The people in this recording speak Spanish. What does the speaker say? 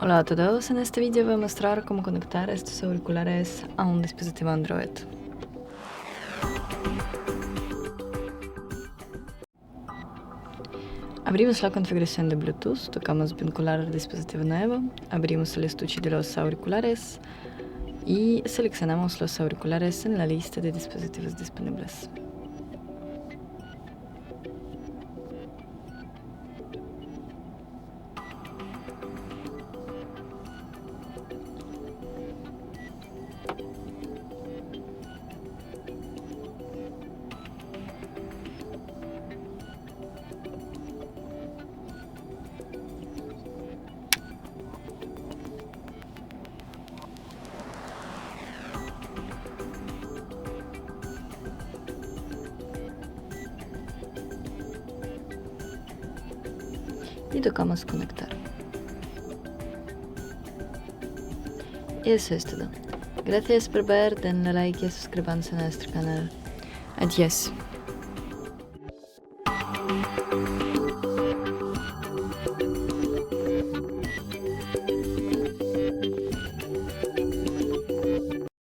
Hola a todos, en este vídeo voy a mostrar cómo conectar estos auriculares a un dispositivo Android. Abrimos la configuración de Bluetooth, tocamos vincular el dispositivo nuevo, abrimos el estuche de los auriculares y seleccionamos los auriculares en la lista de dispositivos disponibles. Y tocamos conectar. Y eso es todo. Gracias por ver, denle like y suscríbanse a nuestro canal. Adiós.